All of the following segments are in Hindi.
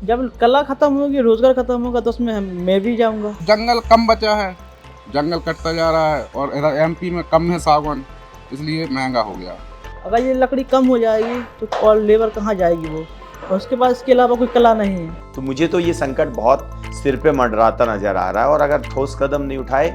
जब कला खत्म होगी, रोजगार खत्म होगा तो उसमें मैं भी जाऊंगा। जंगल कम बचा है, जंगल कटता जा रहा है और इधर एमपी में कम है सागवान, इसलिए महंगा हो गया। अगर ये लकड़ी कम हो जाएगी तो और लेबर कहाँ जाएगी वो, और उसके बाद इसके अलावा कोई कला नहीं है। तो मुझे तो ये संकट बहुत सिर पे मंडराता नजर आ रहा है, और अगर ठोस कदम नहीं उठाए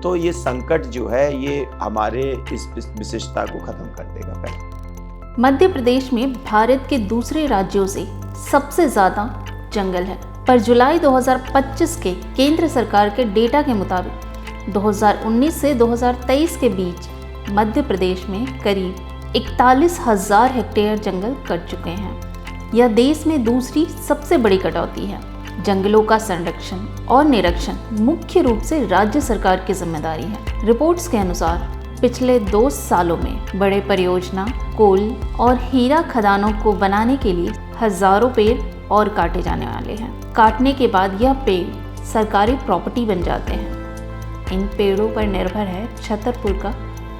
तो ये संकट जो है ये हमारे इस विशिष्टता को खत्म कर देगा पहले। मध्य प्रदेश में भारत के दूसरे राज्यों से सबसे ज्यादा जंगल है, पर जुलाई 2025 के केंद्र सरकार के डेटा के मुताबिक 2019 से 2023 के बीच मध्य प्रदेश में करीब 41,000 हेक्टेयर जंगल कट चुके हैं। यह देश में दूसरी सबसे बड़ी कटौती है। जंगलों का संरक्षण और निरीक्षण मुख्य रूप से राज्य सरकार की जिम्मेदारी है। रिपोर्ट्स के अनुसार पिछले 2 सालों में बड़े परियोजना, कोल और हीरा खदानों को बनाने के लिए हजारों पेड़ और काटे जाने वाले हैं। काटने के बाद यह पेड़ सरकारी प्रॉपर्टी बन जाते हैं। इन पेड़ों पर निर्भर है छतरपुर का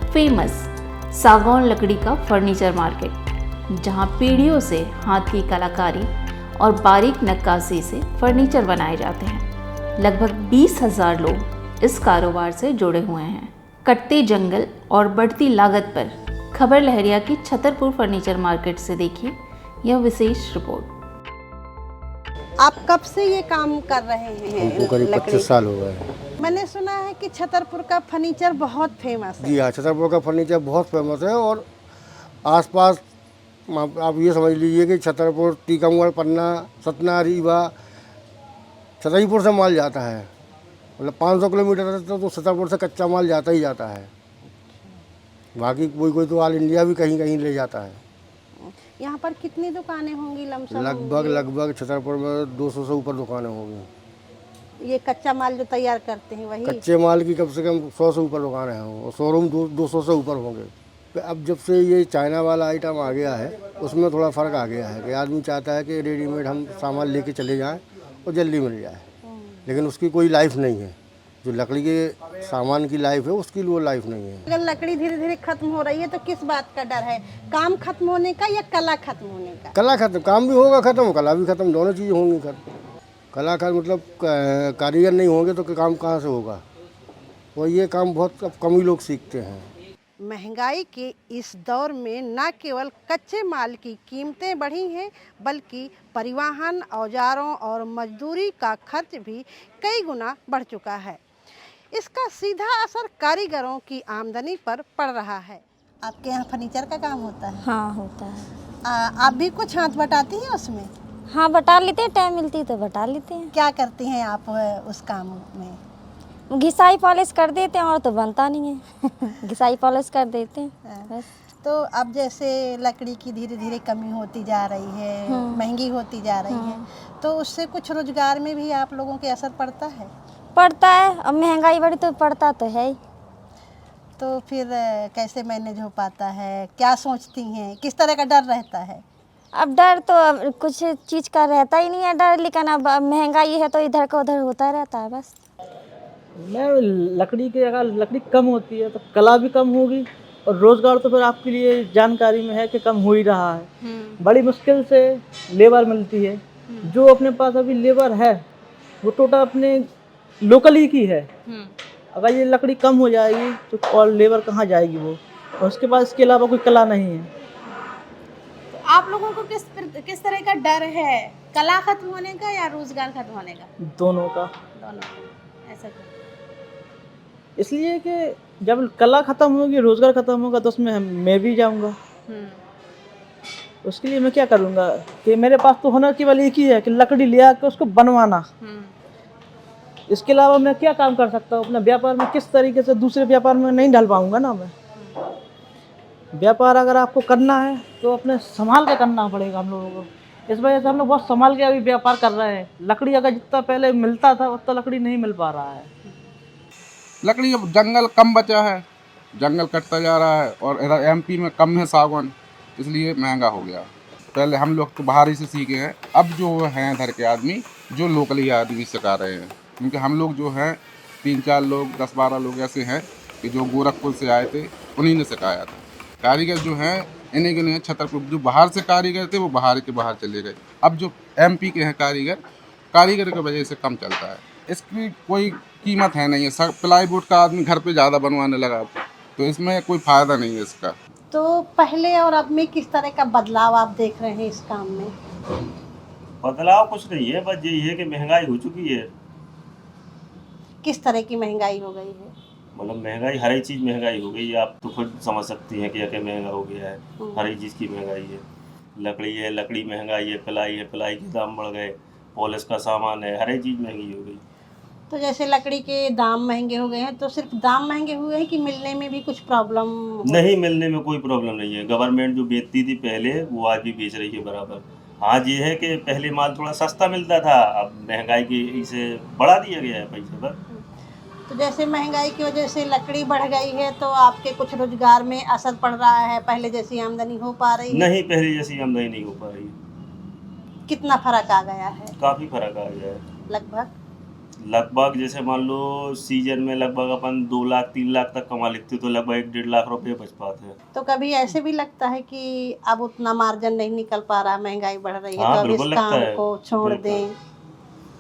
फेमस सागौन लकड़ी का फर्नीचर मार्केट, जहां पीढ़ियों से हाथ की कलाकारी और बारीक नक्काशी से फर्नीचर बनाए जाते हैं। लगभग 20,000 लोग इस कारोबार से जुड़े हुए हैं। कटते जंगल और बढ़ती लागत पर खबर लहरिया की छतरपुर फर्नीचर मार्केट से देखिए यह विशेष रिपोर्ट। आप कब से ये काम कर रहे हैं? हमको करीब 25 साल हो गए हैं। मैंने सुना है कि छतरपुर का फर्नीचर बहुत फेमस है। जी हाँ, छतरपुर का फर्नीचर बहुत फेमस है, और आसपास आप ये समझ लीजिए कि छतरपुर, टीकमगढ़, पन्ना, सतना, रीवा, छतरपुर से माल जाता है। मतलब 500 किलोमीटर तो छतरपुर से कच्चा माल जाता ही जाता है। बाकी कोई तो ऑल इंडिया भी कहीं कहीं ले जाता है। यहाँ पर कितनी दुकानें होंगी लमसम? लगभग छतरपुर में 200 से ऊपर दुकानें होंगी। ये कच्चा माल जो तैयार करते हैं वही? कच्चे माल की कम से कम 100 से ऊपर दुकानें हैं, और शोरूम 200 से ऊपर होंगे। अब जब से ये चाइना वाला आइटम आ गया है, उसमें थोड़ा फ़र्क आ गया है कि आदमी चाहता है कि रेडीमेड हम सामान लेके चले जाएं और जल्दी मिल जाए, लेकिन उसकी कोई लाइफ नहीं है। जो लकड़ी के सामान की लाइफ है उसकी वो लाइफ नहीं है। अगर लकड़ी धीरे धीरे खत्म हो रही है तो किस बात का डर है? काम खत्म होने का या कला खत्म होने का? कला खत्म, काम भी होगा खत्म, कला भी खत्म, दोनों चीज़ें होंगी खत्म। कला खत्म मतलब कारीगर नहीं होंगे तो काम कहाँ से होगा? और ये काम बहुत अब कम ही लोग सीखते हैं। महंगाई के इस दौर में न केवल कच्चे माल की कीमतें बढ़ी हैं, बल्कि परिवहन, औजारों और मजदूरी का खर्च भी कई गुना बढ़ चुका है। इसका सीधा असर कारीगरों की आमदनी पर पड़ रहा है। आपके यहाँ फर्नीचर का काम होता है? हाँ होता है। आप भी कुछ हाथ बटाती हैं उसमें? हाँ बटा लेते हैं, टाइम मिलती है तो बटा लेते हैं। क्या करती हैं आप उस काम में? घिसाई पॉलिश कर देते हैं, और तो बनता नहीं है। घिसाई पॉलिश कर देते हैं बस। तो अब जैसे लकड़ी की धीरे धीरे कमी होती जा रही है, महंगी होती जा रही है, तो उससे कुछ रोजगार में भी आप लोगों के असर पड़ता है? पड़ता है, अब महंगाई बढ़ी तो पड़ता तो है ही। तो फिर कैसे मैनेज हो पाता है? क्या सोचती हैं? किस तरह का डर रहता है? अब डर तो अब कुछ चीज़ का रहता ही नहीं है डर, लेकिन अब महंगाई है तो इधर का उधर होता रहता है बस। मैं लकड़ी की अगर लकड़ी कम होती है तो कला भी कम होगी, और रोजगार तो फिर आपके लिए जानकारी में है कि कम हो ही रहा है। बड़ी मुश्किल से लेबर मिलती है। जो अपने पास अभी लेबर है वो टोटल अपने लोकल ही की है। अगर ये लकड़ी कम हो जाएगी तो और लेबर कहाँ जाएगी वो, और उसके बाद इसके अलावा कोई कला नहीं है। तो आप लोगों को किस तरह का डर है? कला खत्म होने का या रोजगार खत्म होने का? दोनों का। दोनों का। ऐसा क्यों? इसलिए कि जब कला खत्म होगी, रोजगार खत्म होगा तो उसमें मैं भी जाऊंगा। उसके लिए मैं क्या करूंगा कि मेरे पास तो हुनर केवल एक ही है कि लकड़ी ले आकर उसको बनवाना। इसके अलावा मैं क्या काम कर सकता हूँ? अपने व्यापार में किस तरीके से दूसरे व्यापार में नहीं ढल पाऊंगा ना मैं। व्यापार अगर आपको करना है तो अपने संभाल के करना पड़ेगा हम लोगों को। इस वजह से हम लोग बहुत संभाल के अभी व्यापार कर रहे हैं। लकड़ी अगर जितना पहले मिलता था उतना लकड़ी नहीं मिल पा रहा है। लकड़ी अब जंगल कम बचा है, जंगल कटता जा रहा है और इधर एमपी में कम है सागवान, इसलिए महंगा हो गया। पहले हम लोग तो बाहर ही से सीखे हैं, अब जो हैं इधर के आदमी जो लोकली आदमी सिखा रहे हैं, क्योंकि हम लोग जो हैं 3-4 लोग 10-12 लोग ऐसे हैं कि जो गोरखपुर से आए थे, उन्हीं ने सिखाया था। कारीगर जो हैं इन्हीं के लिए छतरपुर जो बाहर से कारीगर थे वो बाहर के बाहर चले गए। अब जो MP के हैं कारीगर की वजह से कम चलता है। इसकी कोई कीमत है नहीं है। प्लाईवुड का आदमी घर पे ज़्यादा बनवाने लगा, तो इसमें कोई फ़ायदा नहीं है इसका। तो पहले और अब में किस तरह का बदलाव आप देख रहे हैं इस काम में? बदलाव कुछ नहीं है, बस यही है कि महंगाई हो चुकी है। किस तरह की महंगाई हो गई है? मतलब महंगाई, हर एक चीज़ महंगाई हो गई है। आप तो खुद समझ सकती हैं कि क्या महंगा हो गया है। हर एक चीज़ की महंगाई है। लकड़ी महंगाई है, प्लाई के दाम बढ़ गए, पॉलिश का सामान है, हर एक चीज़ महंगी हो गई। तो जैसे लकड़ी के दाम महंगे हो गए हैं, तो सिर्फ दाम महंगे हुए हैं कि मिलने में भी कुछ प्रॉब्लम? नहीं, मिलने में कोई प्रॉब्लम नहीं है। गवर्नमेंट जो बेचती थी पहले, वो आज भी बेच रही है बराबर। हाँ, ये है कि पहले माल थोड़ा सस्ता मिलता था, अब महंगाई की से बढ़ा दिया गया है पैसे पर। तो जैसे महंगाई की वजह से लकड़ी बढ़ गई है, तो आपके कुछ रोजगार में असर पड़ रहा है? पहले जैसी आमदनी हो पा रही है? नहीं, पहले जैसी आमदनी नहीं हो पा रही है। कितना फर्क आ गया है? काफ़ी फर्क आ गया है। लगभग जैसे मान लो सीजन में लगभग अपन 2 लाख 3 लाख तक कमा लेते, तो लगभग 1-1.5 लाख रुपए बच पाते हैं। तो कभी ऐसे भी लगता है कि अब उतना मार्जिन नहीं निकल पा रहा, महंगाई बढ़ रही है, हाँ, तो अब इस बिल्कुल लगता काम है। को छोड़ बिल्कुल। दें?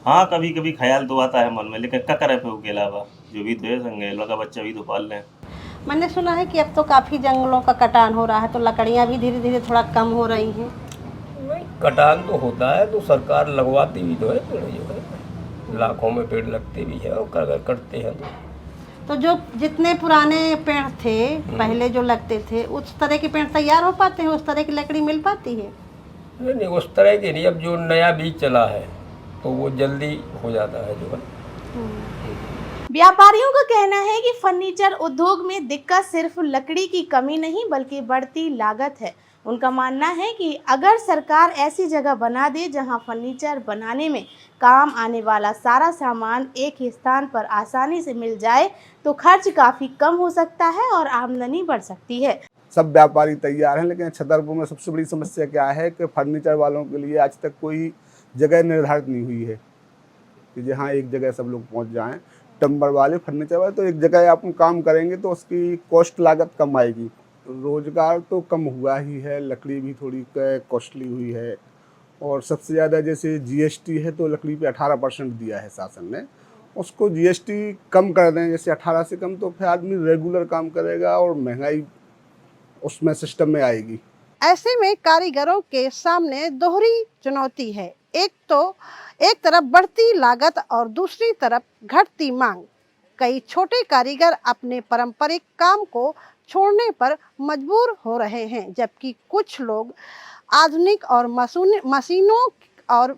हाँ, कभी कभी ख्याल तो आता है मन में, लेकिन क्या करें फिर उसके अलावा, जो भी तो है संगेलवा का बच्चा भी तो पाल लें। मैंने सुना है कि अब तो काफ़ी जंगलों का कटान हो रहा है, तो लकड़ियाँ भी धीरे धीरे थोड़ा कम हो रही हैं। नहीं, कटान तो होता है, तो सरकार लगवाती भी तो है पेड़, जो है लाखों में पेड़ लगते भी हैं, और अगर कटते हैं तो जो जितने पुराने पेड़ थे पहले जो लगते थे, उस तरह के पेड़ तैयार हो पाते हैं? उस तरह की लकड़ी मिल पाती है? नहीं, उस तरह के नहीं। अब जो नया बीज चला है तो वो जल्दी हो जाता है, जो है। व्यापारियों का कहना है कि फर्नीचर उद्योग में दिक्कत सिर्फ लकड़ी की कमी नहीं बल्कि बढ़ती लागत है। उनका मानना है कि अगर सरकार ऐसी जगह बना दे जहां फर्नीचर बनाने में काम आने वाला सारा सामान एक ही स्थान पर आसानी से मिल जाए तो खर्च काफ़ी कम हो सकता है और आमदनी बढ़ सकती है। सब व्यापारी तैयार हैं, लेकिन छतरपुर में सबसे बड़ी समस्या क्या है कि फर्नीचर वालों के लिए आज तक कोई जगह निर्धारित नहीं हुई है कि जहाँ एक जगह सब लोग पहुँच जाएं। टिम्बर वाले, फर्नीचर वाले तो एक जगह आप काम करेंगे तो उसकी कॉस्ट लागत कम आएगी। रोजगार तो कम हुआ ही है, लकड़ी भी थोड़ी कॉस्टली हुई है, और सबसे ज़्यादा जैसे GST है तो लकड़ी पे 18% दिया है शासन ने। उसको GST कम कर दें, जैसे 18 से कम, तो फिर आदमी रेगुलर काम करेगा और महंगाई उसमें सिस्टम में आएगी। ऐसे में कारीगरों के सामने दोहरी चुनौती है। एक तरफ बढ़ती लागत और दूसरी तरफ घटती मांग। कई छोटे कारीगर अपने पारंपरिक काम को छोड़ने पर मजबूर हो रहे हैं, जबकि कुछ लोग आधुनिक और मशीनों और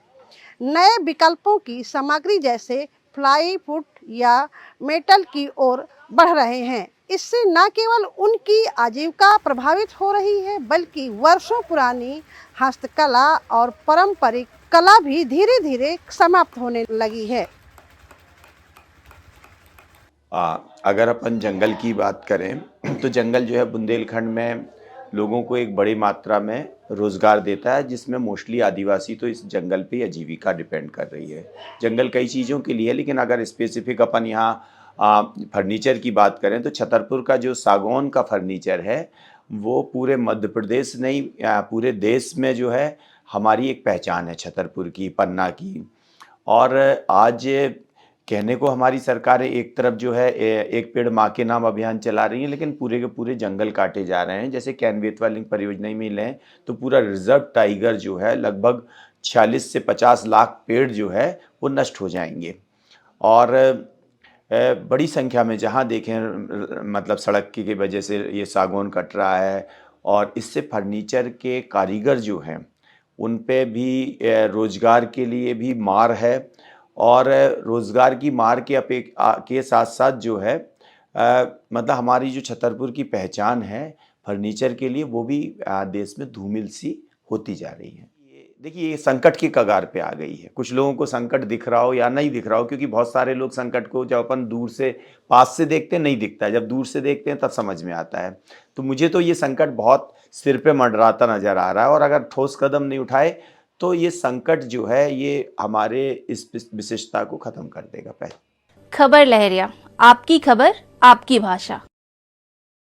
नए विकल्पों की सामग्री जैसे प्लाईवुड या मेटल की ओर बढ़ रहे हैं। इससे न केवल उनकी आजीविका प्रभावित हो रही है, बल्कि वर्षों पुरानी हस्तकला और पारंपरिक कला भी धीरे धीरे समाप्त होने लगी है। अगर अपन जंगल की बात करें तो जंगल जो है बुंदेलखंड में लोगों को एक बड़ी मात्रा में रोज़गार देता है, जिसमें मोस्टली आदिवासी तो इस जंगल पे आजीविका डिपेंड कर रही है। जंगल कई चीज़ों के लिए, लेकिन अगर स्पेसिफिक अपन यहाँ फर्नीचर की बात करें तो छतरपुर का जो सागौन का फर्नीचर है वो पूरे मध्य प्रदेश नहीं, पूरे देश में जो है हमारी एक पहचान है छतरपुर की, पन्ना की। और आज कहने को हमारी सरकार एक तरफ जो है एक पेड़ माँ के नाम अभियान चला रही है, लेकिन पूरे के पूरे जंगल काटे जा रहे हैं। जैसे कैनवेतवा लिंक परियोजना में लें तो पूरा रिजर्व टाइगर जो है लगभग 46 से 50 लाख पेड़ जो है वो नष्ट हो जाएंगे। और बड़ी संख्या में जहाँ देखें मतलब सड़क की वजह से ये सागौन कट रहा है, और इससे फर्नीचर के कारीगर जो हैं उन पे भी रोज़गार के लिए भी मार है, और रोज़गार की मार के साथ साथ जो है मतलब हमारी जो छतरपुर की पहचान है फर्नीचर के लिए वो भी देश में धूमिल सी होती जा रही है। देखिए, ये संकट की कगार पे आ गई है। कुछ लोगों को संकट दिख रहा हो या नहीं दिख रहा हो, क्योंकि बहुत सारे लोग संकट को जब अपन दूर से पास से देखते हैं नहीं दिखता है, जब दूर से देखते हैं तब समझ में आता है। तो मुझे तो ये संकट बहुत सिर पे मंडराता नज़र आ रहा है, और अगर ठोस कदम नहीं उठाए तो ये संकट जो है ये हमारे इस विशिष्टता को ख़त्म कर देगा। पहले खबर लहरिया, आपकी खबर आपकी भाषा।